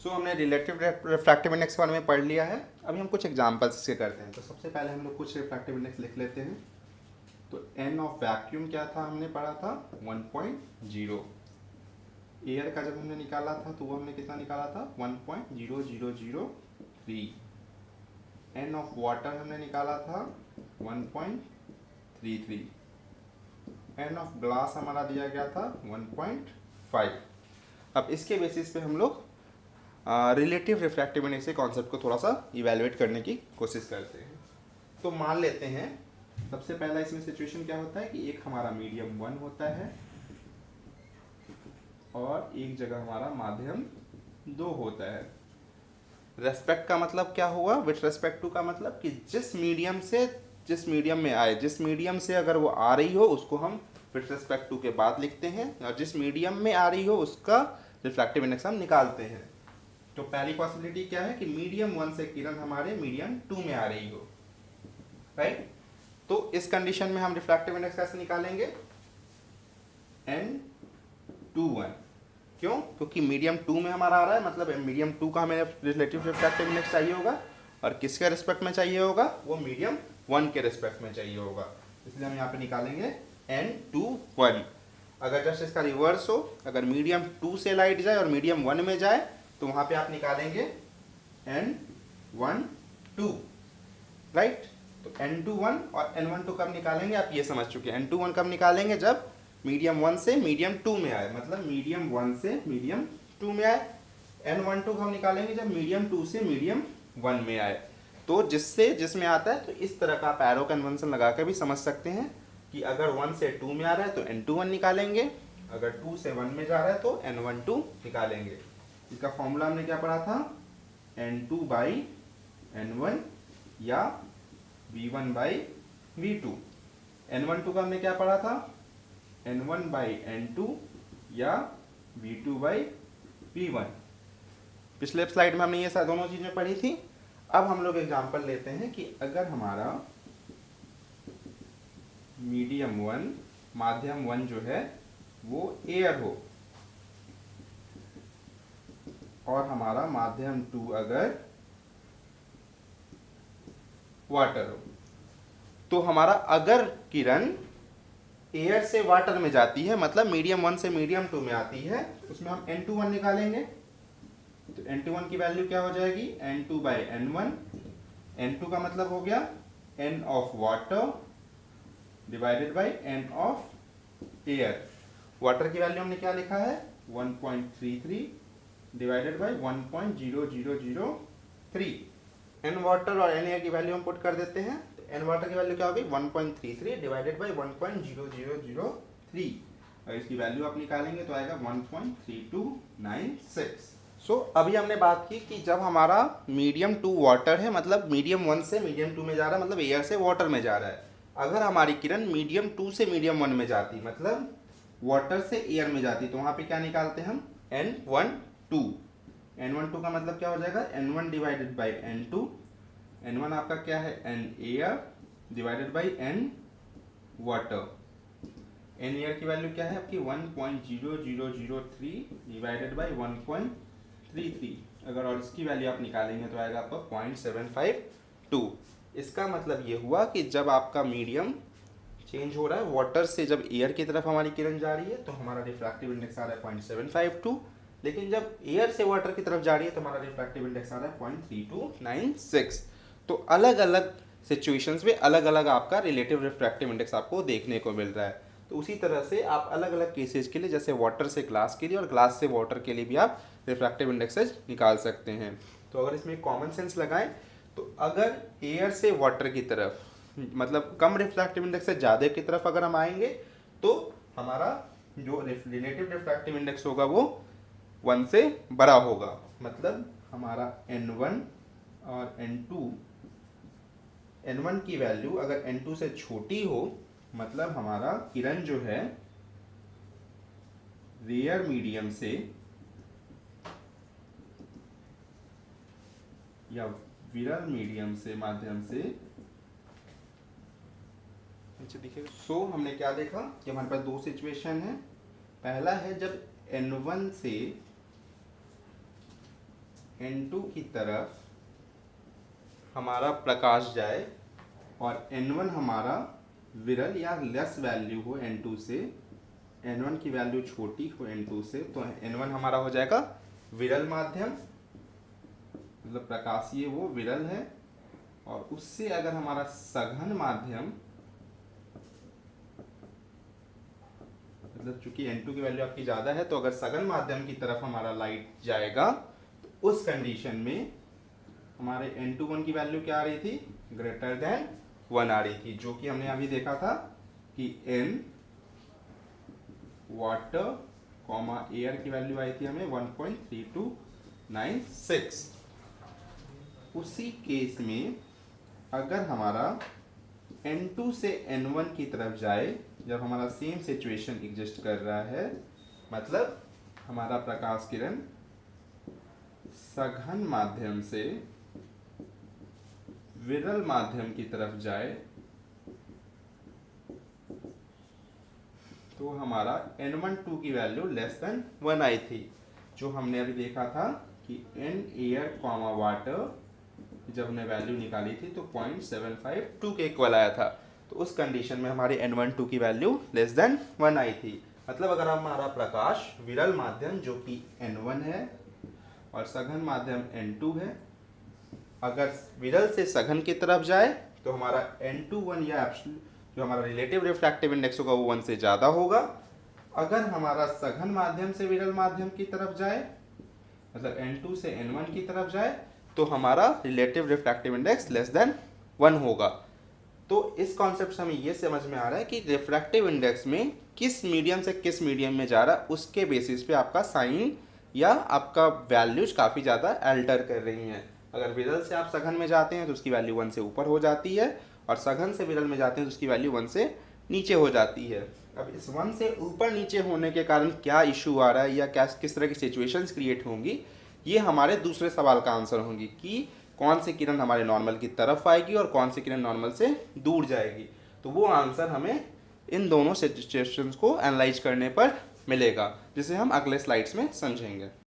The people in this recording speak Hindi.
सो हमने रिलेटिव रिफ्रैक्टिव इंडेक्स के बारे में पढ़ लिया है। अभी हम कुछ एग्जांपल्स इसके करते हैं। तो सबसे पहले हम लोग कुछ रिफ्रैक्टिव इंडेक्स लिख लेते हैं। तो एन ऑफ वैक्यूम क्या था, हमने पढ़ा था 1.0। एयर का जब हमने निकाला था तो वो हमने कितना निकाला था 1.0003। एन ऑफ वाटर हमने निकाला था 1.33। एन ऑफ ग्लास हमारा दिया गया था 1.5। अब इसके बेसिस पे हम लोग रिलेटिव रिफ्रैक्टिव इंडेक्स के कॉन्सेप्ट को थोड़ा सा इवेलुएट करने की कोशिश करते हैं। तो मान लेते हैं सबसे पहला इसमें सिचुएशन क्या होता है कि एक हमारा मीडियम 1 होता है और एक जगह हमारा माध्यम 2 होता है। रेस्पेक्ट का मतलब क्या हुआ, विथ रेस्पेक्ट टू का मतलब कि जिस मीडियम में आए, जिस मीडियम से अगर वो आ रही हो उसको हम विथ रेस्पेक्ट टू के बाद लिखते हैं और जिस मीडियम में आ रही हो उसका रिफ्रैक्टिव इंडेक्स हम निकालते हैं। तो पहली पॉसिबिलिटी क्या है कि मीडियम 1 से किरण हमारे मीडियम 2 में आ रही हो, राइट। तो इस कंडीशन में हम रिफ्रैक्टिव इंडेक्स कैसे निकालेंगे, N21। क्यों, क्योंकि मीडियम 2 में हमारा आ रहा है, मतलब मीडियम 2 का हमें रिलेटिव रिफ्रैक्टिव इंडेक्स चाहिए होगा और किसके रिस्पेक्ट में चाहिए होगा, वो मीडियम 1 के रिस्पेक्ट में चाहिए होगा। इसलिए हम यहाँ पे निकालेंगे N21। अगर जस्ट इसका रिवर्स हो, अगर मीडियम 2 से लाइट जाए और मीडियम 1 में जाए तो वहाँ पे आप निकालेंगे N12, राइट। तो N21 और N12 कब निकालेंगे आप ये समझ चुके हैं। N21 कब निकालेंगे, जब मीडियम 1 से मीडियम 2 में आए, मतलब मीडियम 1 से मीडियम 2 में आए। N12 हम निकालेंगे जब मीडियम 2 से मीडियम 1 में आए। तो जिसमें आता है तो इस तरह का आप एरो कन्वेंशन लगा के भी समझ सकते हैं कि अगर 1 से 2 में आ रहा है तो N21 निकालेंगे, अगर 2 से 1 में जा रहा है तो N12 निकालेंगे। इसका फॉर्मूला हमने क्या पढ़ा था, N2/N1 या V1/V2। N12 का हमने क्या पढ़ा था, N1/N2 या V2/V1। पिछले स्लाइड में हमने ये दोनों चीजें पढ़ी थी। अब हम लोग एग्जांपल लेते हैं कि अगर हमारा मीडियम 1, माध्यम 1 जो है वो एयर हो और हमारा माध्यम 2 अगर वाटर हो, तो हमारा अगर किरण एयर से वाटर में जाती है, मतलब मीडियम 1 से मीडियम 2 में आती है, उसमें हम N21 निकालेंगे। तो N21 की वैल्यू क्या हो जाएगी, N2/N1। N2 का मतलब हो गया N of water divided by N of air. Water की वैल्यू हमने क्या लिखा है 1.33 डिवाइडेड बाई 1.0003। N वाटर और N एयर की वैल्यू हम पुट कर देते हैं। तो N वाटर की वैल्यू क्या होगी 1.33 डिवाइडेड बाई 1.0003 और इसकी वैल्यू आप निकालेंगे तो आएगा 1.3296। सो अभी हमने बात की कि जब हमारा मीडियम 2 वाटर है, मतलब मीडियम 1 से मीडियम 2 में जा रहा है, मतलब एयर से वाटर में जा रहा है। अगर हमारी किरण मीडियम 2 से मीडियम 1 में जाती, मतलब वाटर से एयर में जाती, तो वहाँ पे क्या निकालते हैं हम N12। N12 का मतलब क्या हो जाएगा N1 divided by N2। N1 आपका क्या है N air divided by N water. N air की वैल्यू क्या है आपकी 1.0003 डिवाइडेड बाई 1.33। अगर और इसकी वैल्यू आप निकालेंगे तो आएगा आपका 0.752। इसका मतलब ये हुआ कि जब आपका मीडियम चेंज हो रहा है, वाटर से जब एयर की तरफ हमारी किरण जा रही है तो हमारा रिफ्रैक्टिव इंडेक्स आ रहा है 0.752, लेकिन जब एयर से वाटर की तरफ जा रही है तो हमारा रिफ्रैक्टिव इंडेक्स आ रहा है 0.3296। तो अलग अलग सिचुएशंस में अलग अलग आपका रिलेटिव रिफ्रैक्टिव इंडेक्स आपको देखने को मिल रहा है। तो उसी तरह से आप अलग अलग केसेस के लिए, जैसे वाटर से ग्लास के लिए और ग्लास से वाटर के लिए भी आप रिफ्रैक्टिव इंडेक्सेस निकाल सकते हैं। तो अगर इसमें कॉमन सेंस लगाएं तो अगर एयर से वाटर की तरफ, मतलब कम रिफ्रैक्टिव इंडेक्स से ज़्यादा की तरफ अगर हम आएंगे तो हमारा जो रिलेटिव रिफ्रैक्टिव इंडेक्स होगा वो 1 से बड़ा होगा। मतलब हमारा N1 और N1 की वैल्यू अगर N2 से छोटी हो, मतलब हमारा किरण जो है रेयर मीडियम से या विरल मीडियम से माध्यम से नीचे दिखेगा। सो हमने क्या देखा कि हमारे पास दो सिचुएशन है। पहला है जब N1 से N2 की तरफ हमारा प्रकाश जाए और N1 हमारा विरल या लेस वैल्यू हो N2 से, N1 की वैल्यू छोटी हो N2 से, तो N1 हमारा हो जाएगा विरल माध्यम, मतलब प्रकाशीय वो विरल है। और उससे अगर हमारा सघन माध्यम, मतलब चूंकि N2 की वैल्यू आपकी ज़्यादा है, तो अगर सघन माध्यम की तरफ हमारा लाइट जाएगा तो उस कंडीशन में हमारे N21 की वैल्यू क्या आ रही थी, ग्रेटर देन 1 आ रही थी, जो कि हमने अभी देखा था कि N वाटर कॉमा एयर की वैल्यू आई थी हमें 1.3296। उसी केस में अगर हमारा N2 से N1 की तरफ जाए, जब हमारा सेम सिचुएशन एग्जिस्ट कर रहा है, मतलब हमारा प्रकाश किरण सघन माध्यम से विरल माध्यम की तरफ जाए, तो हमारा N12 की वैल्यू लेस देन 1 आई थी, जो हमने अभी देखा था कि N एयर कॉमा वाटर जब हमने वैल्यू निकाली थी तो 0.752 के इक्वल आया था। तो उस कंडीशन में हमारी N12 की वैल्यू लेस देन 1 आई थी। मतलब अगर हमारा प्रकाश विरल माध्यम जो कि N1 है और सघन माध्यम N2 है, अगर विरल से सघन की तरफ जाए तो हमारा N21 या जो हमारा रिलेटिव रिफ्रैक्टिव इंडेक्स होगा वो 1 से ज़्यादा होगा। अगर हमारा सघन माध्यम से विरल माध्यम की तरफ जाए, मतलब N2 से N1 की तरफ जाए, तो हमारा relative refractive index less than 1 होगा। तो इस कॉन्सेप्ट से हमें ये समझ में आ रहा है कि रिफ्रैक्टिव इंडेक्स में किस मीडियम से किस मीडियम में जा रहा है, उसके बेसिस पे आपका साइन या आपका वैल्यूज काफ़ी ज़्यादा अल्टर कर रही हैं। अगर विरल से आप सघन में जाते हैं तो उसकी वैल्यू 1 से ऊपर हो जाती है, और सघन से विरल में जाते हैं तो उसकी वैल्यू 1 से नीचे हो जाती है। अब इस 1 से ऊपर नीचे होने के कारण क्या इशू आ रहा है या क्या किस तरह की सिचुएशंस क्रिएट होंगी, ये हमारे दूसरे सवाल का आंसर होंगी कि कौन सी किरण हमारे नॉर्मल की तरफ आएगी और कौन सी किरण नॉर्मल से दूर जाएगी। तो वो आंसर हमें इन दोनों सिचुएशंस को एनालाइज करने पर मिलेगा, जिसे हम अगले स्लाइड्स में समझेंगे।